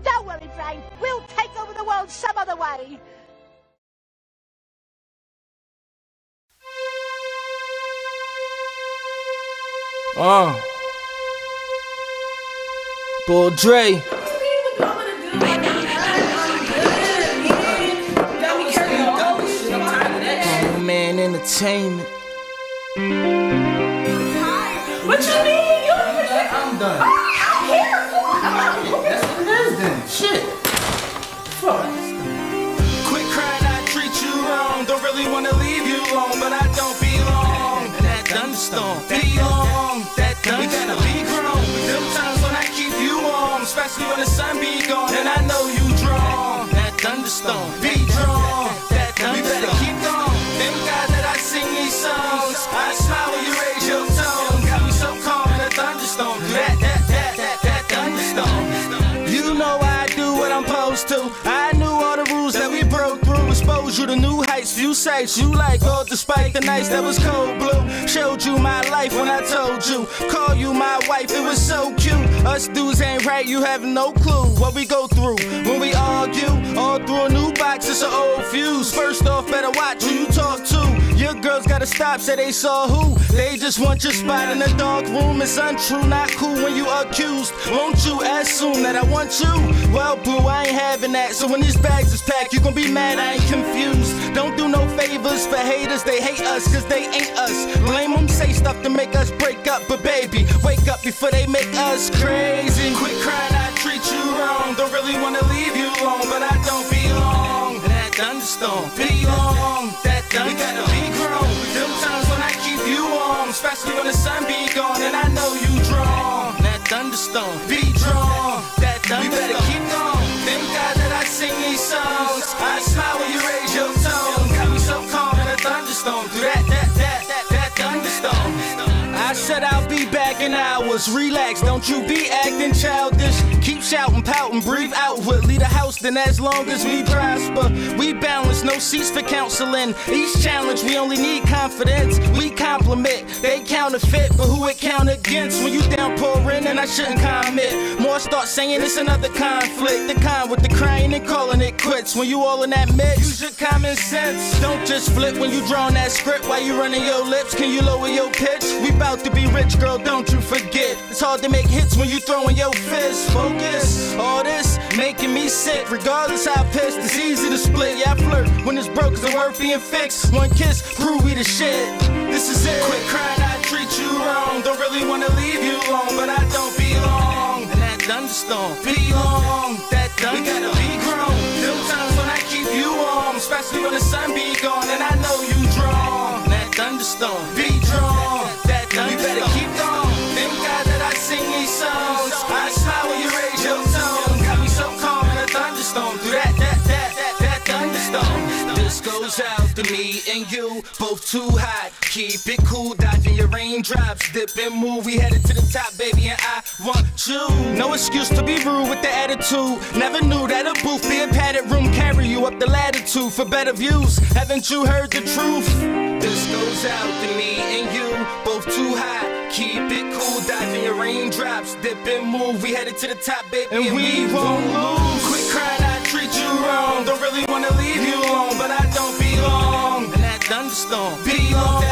Don't worry, Brain. We'll take over the world some other way. Bull Dre. Man Entertainment. What you mean? You don't even think I'm done. I'm here. That's what it is then. Shit. Fuck. Quit crying, I treat you wrong. Don't really wanna leave you alone, but I don't belong. That thunderstorm, belong. That thunderstorm. We gotta be grown. Them times when I keep you warm, especially when the sun be gone, and I know you drawn. That thunderstorm, be drawn. That thunderstorm. We better keep going. Them guys that I sing these songs, I smile when you raise your tone. Got me so calm in a thunderstorm. That thunderstorm. You know I do what I'm supposed to. I knew all the rules that we broke through. Exposed you to new heights, few sights you like. All despite the nights that was cold blue. Showed you my life when I told you. Call you my wife, it was so cute. Us dudes ain't right, you have no clue what we go through when we argue. All through a new box, it's an old fuse. First off, better watch who you talk to. Your girls gotta stop, say they saw who. They just want your spot in a dark room. It's untrue, not cool when you accused. Won't you assume that I want you? Well, boo, I ain't having that. So when these bags is packed, you gon' be mad, I ain't confused. Don't do no favors for haters, they hate us cause they ain't us. Blame them, say stuff to make us break up. But baby, wake up before they make us crazy. Quit crying, I treat you wrong. Don't really wanna leave you alone, but I don't belong. That thunderstorm, belong. That thunderstorm. We gotta be grown. Them times when I keep you warm, especially when the sun be gone, and I know you drawn. That thunderstorm, be drawn. That thunderstorm. We better keep going. Them guys that I sing these songs, I smile when you raise your tone. Got me so calm in a thunderstorm. Do that thunderstorm. I said I'll be back in hours. Relax, don't you be acting childish. Keep shouting, pouting, breathe outward. Leave the house, then as long as we prosper, we balance, no seats for counseling. Each challenge, we only need confidence. We compliment, they counterfeit, but who it count against? When you downpouring, and I shouldn't comment. More start saying it's another conflict. The kind with the crying and calling it quits. When you all in that mix, use your common sense. Don't just flip when you drawing that script while you running your lips. Can you lower your pitch? We bout to be rich, girl, don't you forget. It's hard to make hits when you throwing your fist. Focus, all this making me sick. Regardless how pissed, it's easy to split. Yeah, I flirt when it's broke, cause the worth being fixed. One kiss, prove we the shit. This is it. Quit crying, I treat you wrong. Don't really wanna leave you alone, but I don't belong. And that thunderstorm, belong. That thunderstorm. We gotta be grown. Them times when I keep you warm, especially when the sun be gone, and I know you drawn. That thunderstorm, be drawn. That thunderstorm. We better keep going. Them guys that I sing these songs, I smile when you raise your tone. Got me so calm in a thunderstorm. Do that thunderstorm. This goes out to me and you, both too hot. Keep it cool, dodging your raindrops. Dip and move, we headed to the top, baby, and I want you. No excuse to be rude with the attitude. Never knew that a booth be a padded room, carry you up the latitude for better views. Haven't you heard the truth? This goes out to me and you, both too hot. Keep it cool, dodging your raindrops. Dip and move, we headed to the top, baby, and we won't lose. Quit crying, I treat you wrong. Don't really wanna leave you alone, but I don't belong. And that thunderstorm, belong.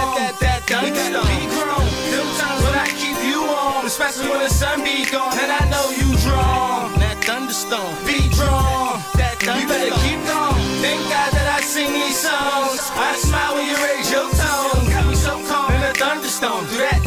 That thunderstorm. We gotta be grown. Them times when I keep you warm, especially when the sun be gone, and I know you drawn. That thunderstorm, be drawn. That thunderstorm. You better keep going. Thank God that I sing these songs. I smile when you raise your tone. Got me so calm in a thunderstorm. Do that